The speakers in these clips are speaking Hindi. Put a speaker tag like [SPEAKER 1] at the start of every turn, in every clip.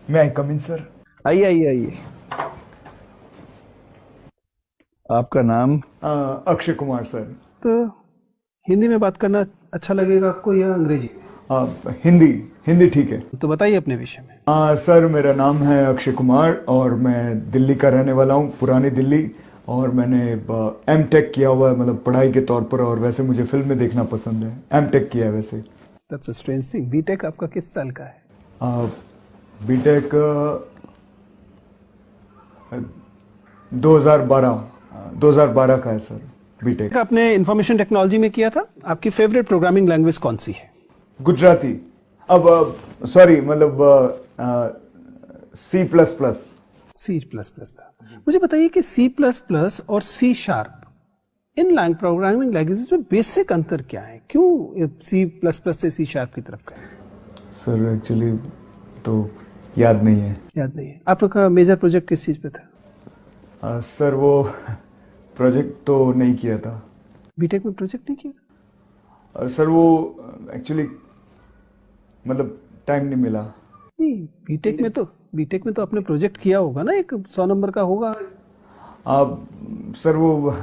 [SPEAKER 1] मैं आई कम इन सर?
[SPEAKER 2] आइए आइए आइए। आपका नाम?
[SPEAKER 1] अक्षय कुमार सर।
[SPEAKER 3] तो हिंदी में बात करना अच्छा लगेगा आपको या अंग्रेजी?
[SPEAKER 1] हिंदी हिंदी ठीक है।
[SPEAKER 3] तो बताइए अपने विषय में।
[SPEAKER 1] सर मेरा नाम है अक्षय कुमार और मैं दिल्ली का रहने वाला हूँ, पुरानी दिल्ली। और मैंने एम टेक किया हुआ है, मतलब पढ़ाई के तौर पर। और वैसे मुझे फिल्में देखना पसंद है। एम टेक किया है वैसे।
[SPEAKER 3] That's a strange thing. BTech आपका किस साल का है?
[SPEAKER 1] बीटेक 2012 का है सर बीटेक।
[SPEAKER 3] आपने इंफॉर्मेशन टेक्नोलॉजी में किया था। आपकी फेवरेट प्रोग्रामिंग लैंग्वेज कौन सी है?
[SPEAKER 1] गुजराती। अब सॉरी, मतलब C++।
[SPEAKER 3] C++ था। मुझे बताइए कि C++ और C# इन प्रोग्रामिंग लैंग्वेजेस में बेसिक अंतर क्या है? क्यों C++ से C# की तरफ गए?
[SPEAKER 1] सर एक्चुअली तो याद नहीं है।
[SPEAKER 3] याद नहीं है। आपका मेजर प्रोजेक्ट किस चीज पे था?
[SPEAKER 1] सर वो प्रोजेक्ट तो नहीं किया था।
[SPEAKER 3] बीटेक में प्रोजेक्ट नहीं किया?
[SPEAKER 1] सर वो एक्चुअली मतलब टाइम नहीं मिला।
[SPEAKER 3] नहीं, बीटेक में तो आपने प्रोजेक्ट किया होगा ना, एक 100 नंबर का होगा।
[SPEAKER 1] सर वो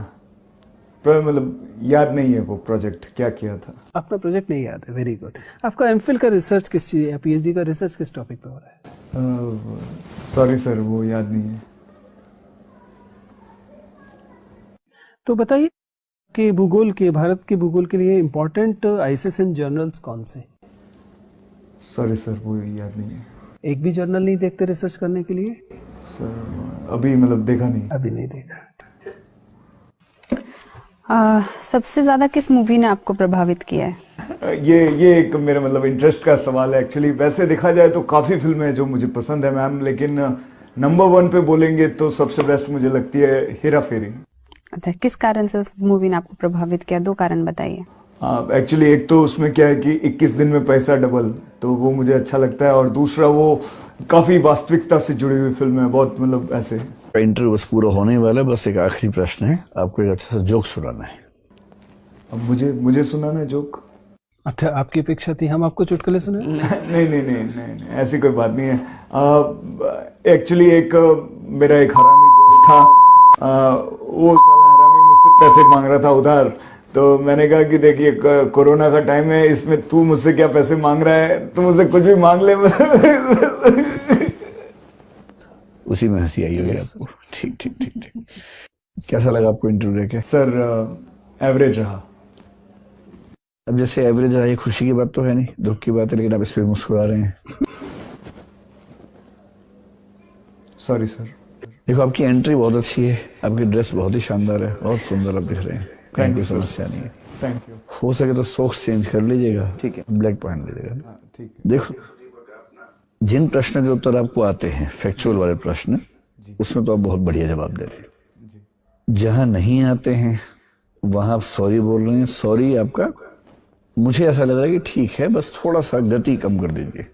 [SPEAKER 1] मतलब याद नहीं है वो प्रोजेक्ट क्या किया था।
[SPEAKER 3] अपना प्रोजेक्ट नहीं याद है। Very good. आपका एमफिल का रिसर्च किस चीज या पीएचडी का रिसर्च किस टॉपिक पे हो रहा है?
[SPEAKER 1] सॉरी सर वो याद नहीं है।
[SPEAKER 3] तो बताइए कि भारत के भूगोल के लिए इम्पोर्टेंट आईसीएसएन जर्नल्स कौन से?
[SPEAKER 1] सॉरी सर वो याद नहीं है।
[SPEAKER 3] एक भी जर्नल नहीं देखते रिसर्च करने के लिए?
[SPEAKER 1] सर अभी मतलब देखा नहीं।
[SPEAKER 3] अभी नहीं देखा।
[SPEAKER 4] सबसे ज्यादा किस मूवी ने आपको प्रभावित किया है?
[SPEAKER 1] ये एक मेरा मतलब इंटरेस्ट का सवाल है एक्चुअली। वैसे देखा जाए तो काफ़ी फिल्में हैं जो मुझे पसंद है मैम, लेकिन नंबर 1 पे बोलेंगे तो सबसे बेस्ट मुझे लगती है हेरा फेरी।
[SPEAKER 4] अच्छा, किस कारण से उस मूवी ने आपको प्रभावित किया? 2 कारण बताइए।
[SPEAKER 1] एक्चुअली एक तो उसमें क्या है कि 21 दिन में पैसा डबल, तो वो मुझे अच्छा लगता है। और दूसरा वो काफ़ी वास्तविकता से जुड़ी हुई फिल्म है, बहुत मतलब ऐसे।
[SPEAKER 2] इंटरव्यू बस पूरा होने ही वाला है, बस एक आखिरी प्रश्न है। आपको एक अच्छा सा जोक सुनाना है।
[SPEAKER 1] अब मुझे सुनाना है जोक?
[SPEAKER 3] अच्छा, आपकी अपेक्षा थी हम आपको चुटकुले सुने?
[SPEAKER 1] नहीं, ऐसी कोई बात नहीं है। एक्चुअली मेरा एक हरामी दोस्त था। वो साला हरामी मुझसे पैसे मांग रहा था उधार। तो मैंने कहा कि देखिए कोरोना का टाइम है, इसमें तू मुझसे क्या पैसे मांग रहा है, तू मुझसे कुछ भी मांग ले।
[SPEAKER 2] उसी में हंसी आई होगी आपको। ठीक। कैसा लगा आपको इंटरव्यू देके?
[SPEAKER 1] सर एवरेज रहा।
[SPEAKER 2] अब जैसे एवरेज रहा, ये खुशी की बात तो है नहीं, दुख की बात है, लेकिन आप इस पे मुस्कुरा रहे हैं।
[SPEAKER 1] Sorry sir.
[SPEAKER 2] देखो आपकी एंट्री बहुत अच्छी है, आपकी ड्रेस बहुत ही शानदार है, बहुत सुंदर आप दिख रहे हैं। कहीं कोई समस्या नहीं है।
[SPEAKER 1] Thank you.
[SPEAKER 2] हो सके तो सॉक्स चेंज कर लीजिएगा। ठीक है, ब्लैक पहन लीजिएगा।
[SPEAKER 1] ठीक है।
[SPEAKER 2] देखो जिन प्रश्न के उत्तर आपको आते हैं, फैक्चुअल वाले प्रश्न, उसमें तो आप बहुत बढ़िया जवाब देते हैं। जहां नहीं आते हैं वहां आप सॉरी बोल रहे हैं। सॉरी आपका मुझे ऐसा लग रहा है कि ठीक है, बस थोड़ा सा गति कम कर दीजिए।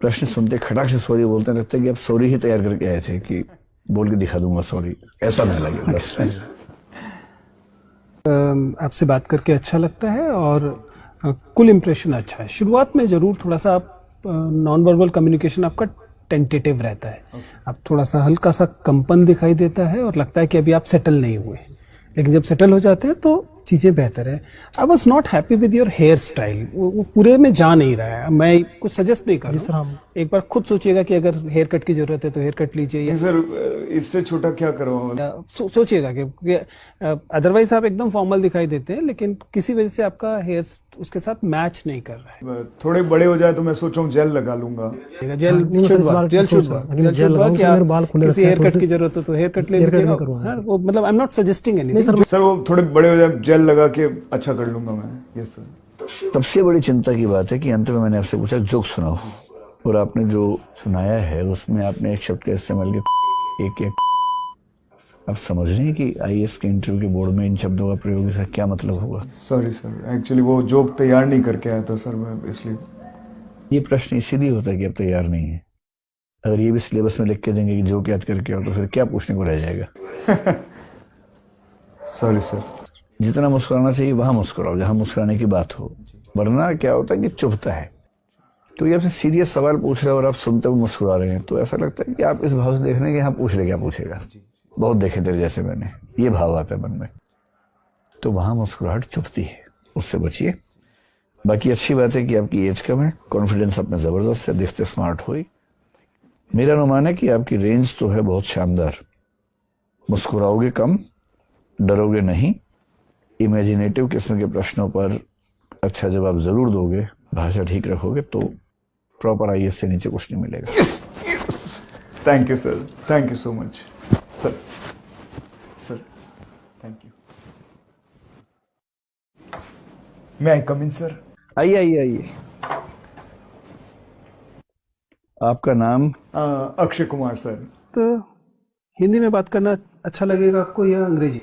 [SPEAKER 2] प्रश्न सुनते खटाक से सॉरी बोलते हैं, लगता है कि आप सॉरी ही तैयार करके आए थे कि बोल के दिखा दूंगा सॉरी, ऐसा नहीं लगे बस।
[SPEAKER 3] आपसे बात करके अच्छा लगता है और कुल इम्प्रेशन अच्छा है। शुरुआत में जरूर थोड़ा सा आप नॉन वर्बल कम्युनिकेशन आपका टेंटेटिव रहता है। आप थोड़ा सा हल्का सा कंपन दिखाई देता है और लगता है कि अभी आप सेटल नहीं हुए, लेकिन जब सेटल हो जाते हैं तो चीजें बेहतर है। I was not happy with your hair style. वो पूरे में जा नहीं रहा है। मैं कुछ सजेस्ट नहीं कर रहा हूँ, एक बार खुद सोचिएगा कि अगर हेयर कट की जरूरत है तो हेयर कट लीजिए। या
[SPEAKER 1] सर इससे छोटा क्या करो?
[SPEAKER 3] सोचिएगा कि अदरवाइज आप एकदम फॉर्मल दिखाई देते हैं, लेकिन किसी वजह से आपका हेयर उसके साथ मैच नहीं कर रहा है।
[SPEAKER 1] थोड़े बड़े हो जाए तो मैं सोच रहा हूँ जेल लगा लूंगा।
[SPEAKER 3] किसी हेयर कट की जरूरत हो तो हेयर कट ले लीजिएगा। मतलब I am not suggesting anything.
[SPEAKER 1] Sir वो थोड़े बड़े हो जाए जेल लगा के अच्छा कर लूंगा मैं। Yes sir.
[SPEAKER 2] सबसे बड़ी चिंता की बात है कि अंत में मैंने आपसे पूछा जोक सुनाओ, और आपने जो सुनाया है उसमें आपने एक शब्द का इस्तेमाल किया, एक। आप समझ रहे हैं कि आईएएस के इंटरव्यू के बोर्ड में इन शब्दों का प्रयोग इसका क्या मतलब होगा?
[SPEAKER 1] सॉरी सर, एक्चुअली वो जोक तैयार नहीं करके आया था सर मैं, इसलिए।
[SPEAKER 2] ये प्रश्न इसीलिए होता है कि आप तैयार नहीं है। अगर ये भी सिलेबस में लिख के देंगे कि जोक याद करके आओ, तो फिर क्या पूछने को रह जाएगा?
[SPEAKER 1] Sorry sir.
[SPEAKER 2] जितना मुस्कुराना चाहिए वहां मुस्कुराओ जहां मुस्कुराने की बात हो, वरना क्या होता है कि चुभता है। क्योंकि आपसे सीरियस सवाल पूछ रहे हैं और आप सुनते हुए मुस्कुरा रहे हैं, तो ऐसा लगता है कि आप इस भाव से देख रहे हैं कि हाँ पूछ ले, क्या पूछेगा। बहुत देखे तेरे जैसे मैंने, ये भाव आता है मन में, तो वहां मुस्कुराहट चुभती है, उससे बचिए। बाकी अच्छी बात है कि आपकी एज कम है, कॉन्फिडेंस आप में जबरदस्त है, दिखते स्मार्ट हो। मेरा अनुमान है कि आपकी रेंज तो है बहुत शानदार। मुस्कुराओगे कम, डरोगे नहीं, इमेजिनेटिव किस्म के प्रश्नों पर अच्छा जवाब जरूर दोगे, भाषा ठीक रखोगे तो प्रॉपर आईएएस से नीचे कुछ नहीं मिलेगा।
[SPEAKER 1] Thank you sir, thank you so much sir. Sir thank you. May I come in sir?
[SPEAKER 2] आइए आइए आइए। आपका नाम?
[SPEAKER 1] अक्षय कुमार सर।
[SPEAKER 3] तो हिंदी में बात करना अच्छा लगेगा आपको या अंग्रेजी?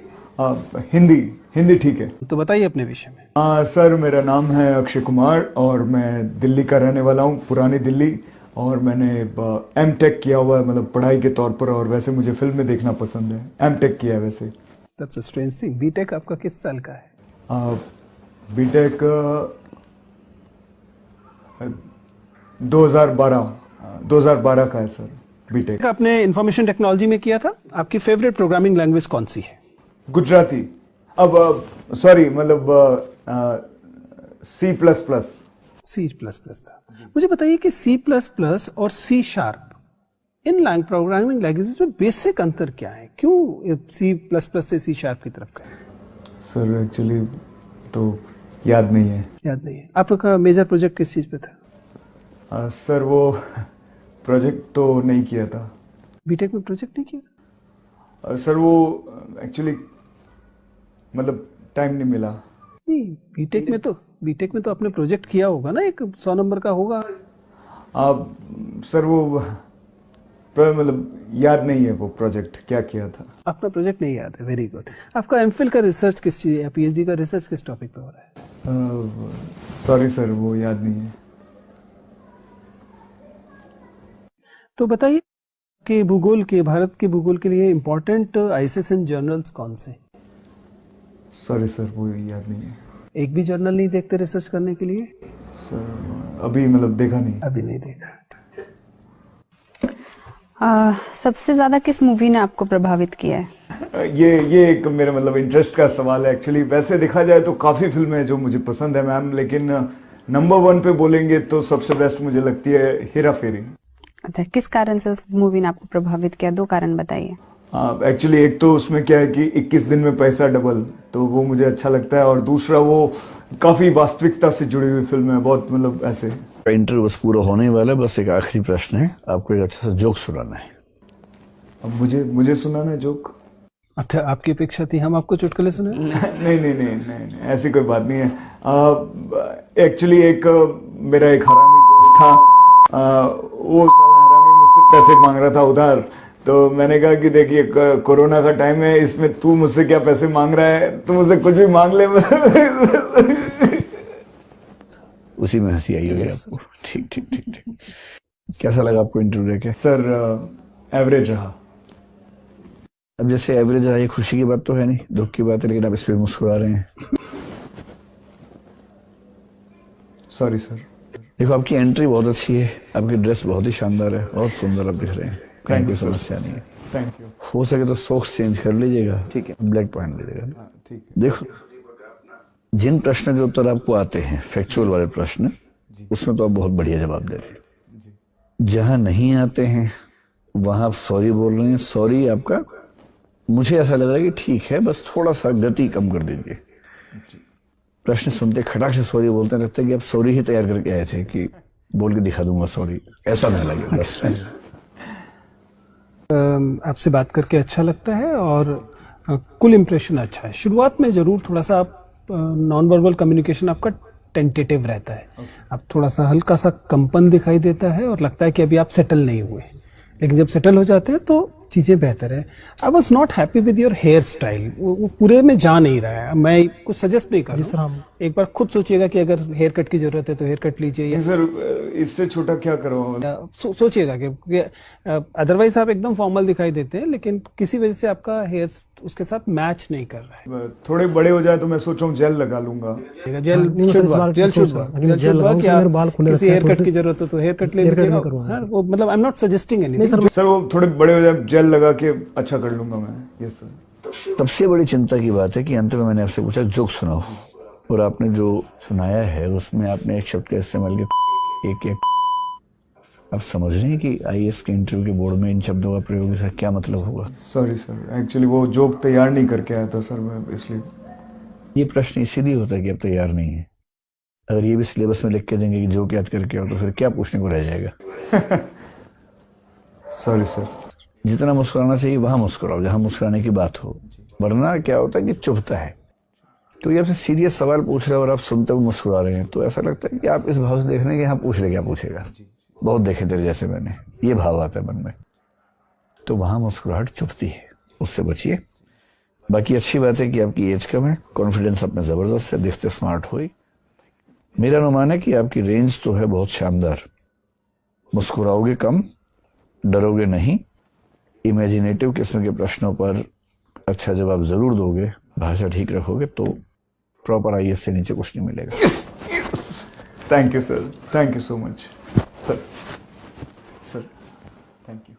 [SPEAKER 1] हिंदी ठीक है।
[SPEAKER 3] तो बताइए अपने विषय में।
[SPEAKER 1] सर मेरा नाम है अक्षय कुमार और मैं दिल्ली का रहने वाला हूँ, पुरानी दिल्ली। और मैंने एमटेक किया हुआ है, मतलब पढ़ाई के तौर पर, और वैसे मुझे फिल्में देखना पसंद है। एमटेक किया है वैसे।
[SPEAKER 3] That's a strange thing. BTech आपका किस साल का है?
[SPEAKER 1] बीटेक 2012 का है सर बीटेक।
[SPEAKER 3] आपने इंफॉर्मेशन टेक्नोलॉजी में किया था। आपकी फेवरेट प्रोग्रामिंग लैंग्वेज कौन सी है?
[SPEAKER 1] गुजराती। अब सॉरी, मतलब C++।
[SPEAKER 3] था। मुझे बताइए कि C++ और C# इन प्रोग्रामिंग लैंग्वेजेस में बेसिक अंतर क्या है? क्यों C++ से C# की तरफ गए?
[SPEAKER 1] सर एक्चुअली तो याद नहीं है।
[SPEAKER 3] आपका मेजर प्रोजेक्ट किस चीज पे था?
[SPEAKER 1] सर वो प्रोजेक्ट तो नहीं किया था।
[SPEAKER 3] बीटेक में प्रोजेक्ट नहीं किया?
[SPEAKER 1] सर वो एक्चुअली मतलब टाइम नहीं मिला।
[SPEAKER 3] नहीं, बीटेक में तो आपने प्रोजेक्ट किया होगा ना, एक 100 नंबर का होगा।
[SPEAKER 1] सर वो मतलब याद नहीं है वो प्रोजेक्ट क्या किया था।
[SPEAKER 3] अपना प्रोजेक्ट नहीं याद है, वेरी गुड। आपका एमफिल का रिसर्च किस चीज, पीएचडी का रिसर्च किस टॉपिक पे हो रहा है?
[SPEAKER 1] सॉरी सर वो याद नहीं है।
[SPEAKER 3] तो बताइए कि भारत के भूगोल के लिए इम्पोर्टेंट ISSN जर्नल्स कौन से?
[SPEAKER 1] सॉरी सर वो याद नहीं है।
[SPEAKER 3] एक भी जर्नल नहीं देखते रिसर्च करने के लिए?
[SPEAKER 1] सर अभी मतलब देखा नहीं।
[SPEAKER 3] अभी नहीं देखा।
[SPEAKER 4] सबसे ज्यादा किस मूवी ने आपको प्रभावित किया है?
[SPEAKER 1] ये एक मेरे मतलब इंटरेस्ट का सवाल है एक्चुअली। वैसे देखा जाए तो काफी फिल्में हैं जो मुझे पसंद है मैम, लेकिन नंबर 1 पे बोलेंगे तो सबसे बेस्ट मुझे लगती है हेरा फेरी।
[SPEAKER 4] अच्छा, किस कारण से उस मूवी ने आपको प्रभावित किया? 2 कारण बताइए।
[SPEAKER 1] एक्चुअली एक तो उसमें क्या है कि 21 दिन में पैसा डबल, तो वो मुझे अच्छा लगता है। और दूसरा वो काफी वास्तविकता से जुड़ी हुई फिल्म है, बहुत मतलब ऐसे।
[SPEAKER 2] इंटरव्यू बस पूरा होने वाला है, बस एक आखिरी प्रश्न है, आपको एक अच्छा सा जोक सुनाना है।
[SPEAKER 1] अब मुझे सुनाना है जोक?
[SPEAKER 3] अच्छा, आपकी अपेक्षा थी हम आपको चुटकुले सुने?
[SPEAKER 1] नहीं, ऐसी कोई बात नहीं है। एक्चुअली एक मेरा एक हरामी दोस्त था। वो साला हरामी मुझसे पैसे मांग रहा था उधार। तो मैंने कहा कि देखिए कोरोना का टाइम है, इसमें तू मुझसे क्या पैसे मांग रहा है, तू मुझसे कुछ भी मांग ले।
[SPEAKER 2] उसी में हंसी आई होगी आपको। ठीक। कैसा लगा आपको इंटरव्यू देके?
[SPEAKER 1] सर एवरेज रहा।
[SPEAKER 2] अब जैसे एवरेज रहा, ये खुशी की बात तो है नहीं, दुख की बात है, लेकिन आप इस पे मुस्कुरा रहे हैं।
[SPEAKER 1] Sorry sir.
[SPEAKER 2] देखो आपकी एंट्री बहुत अच्छी है, आपकी ड्रेस बहुत ही शानदार है, बहुत सुंदर आप दिख रहे हैं, कहीं कोई समस्या नहीं है।
[SPEAKER 1] Thank you.
[SPEAKER 2] हो सके तो सॉक्स चेंज कर लीजिएगा, ठीक है, ब्लैक पहन लीजिएगा।
[SPEAKER 1] ठीक है।
[SPEAKER 2] देखो जिन प्रश्न के उत्तर आपको आते हैं, फैक्चुअल वाले प्रश्न, उसमें तो आप बहुत बढ़िया जवाब देते हैं। जहां नहीं आते हैं वहां आप सॉरी बोल रहे हैं। सॉरी आपका मुझे ऐसा लग रहा है कि ठीक है, बस थोड़ा सा गति कम कर दीजिए। प्रश्न सुनते खटाक से सॉरी बोलते हैं, लगता है कि आप सॉरी ही तैयार करके आए थे कि बोल के दिखा दूंगा सॉरी, ऐसा ना लगे बस।
[SPEAKER 3] आपसे बात करके अच्छा लगता है और कुल इम्प्रेशन अच्छा है। शुरुआत में जरूर थोड़ा सा आप नॉन वर्बल कम्युनिकेशन आपका टेंटेटिव रहता है। आप थोड़ा सा हल्का सा कंपन दिखाई देता है और लगता है कि अभी आप सेटल नहीं हुए, लेकिन जब सेटल हो जाते हैं तो चीजें बेहतर है। I was not happy with your hair style, वो पूरे में जा नहीं रहा है। मैं कुछ सजेस्ट नहीं कर रहा हूँ, एक बार खुद सोचिएगा कि अगर हेयर कट की जरूरत है तो हेयर कट लीजिए, या
[SPEAKER 1] सर इससे छोटा क्या करवाऊँ?
[SPEAKER 3] सोचिएगा कि अदरवाइज आप एकदम फॉर्मल दिखाई देते हैं, लेकिन किसी वजह से आपका हेयर उसके साथ मैच नहीं कर रहा है।
[SPEAKER 1] थोड़े बड़े हो जाए तो मैं सोच रहा हूँ जेल लगा लूंगा।
[SPEAKER 3] Gel should work, gel should work. किसी हेयर कट की जरूरत हो तो हेयर कट ले लीजिएगा। वो मतलब I am not suggesting anything.
[SPEAKER 1] Sir वो थोड़े बड़े हो जाए जेल लगा के अच्छा कर लूंगा मैं। Yes sir.
[SPEAKER 2] सबसे बड़ी चिंता की बात है कि अंत में मैंने आपसे पूछा जोक सुनाओ, और आपने जो सुनाया है उसमें आपने एक शब्द का इस्तेमाल किया, एक आप समझ रहे हैं कि आईएएस के इंटरव्यू के बोर्ड में इन शब्दों का प्रयोग से क्या मतलब होगा?
[SPEAKER 1] सॉरी सर, एक्चुअली वो जोक तैयार नहीं करके आया था सर मैं, इसलिए।
[SPEAKER 2] ये प्रश्न इसीलिए होता है कि अब तैयार नहीं है। अगर ये भी सिलेबस में लिख के देंगे कि जोक याद करके आओ तो फिर क्या पूछने को रह जाएगा?
[SPEAKER 1] Sorry sir.
[SPEAKER 2] जितना मुस्कुराना चाहिए वहां मुस्कुराओ जहां मुस्कुराने की बात हो, वरना क्या होता है कि चुभता है। क्योंकि आपसे सीरियस सवाल पूछ रहे हो और आप सुनते हुए मुस्कुरा रहे हैं तो ऐसा लगता है कि आप इस भाव से देख रहे हैं कि हाँ पूछ ले क्या पूछेगा, बहुत देखे तेरे जैसे मैंने, ये भाव आता है मन में, तो वहां मुस्कुराहट चुभती है, उससे बचिए। बाकी अच्छी बात है कि आपकी एज कम है, कॉन्फिडेंस आप में जबरदस्त है, दिखते स्मार्ट हो। मेरा अनुमान है कि आपकी रेंज तो है बहुत शानदार। मुस्कुराओगे कम, डरोगे नहीं, इमेजिनेटिव किस्म के प्रश्नों पर अच्छा जवाब जरूर दोगे, भाषा ठीक रखोगे तो प्रॉपर आईएएस से नीचे कुछ नहीं मिलेगा।
[SPEAKER 1] Thank you sir, thank you so much sir. Sir thank you.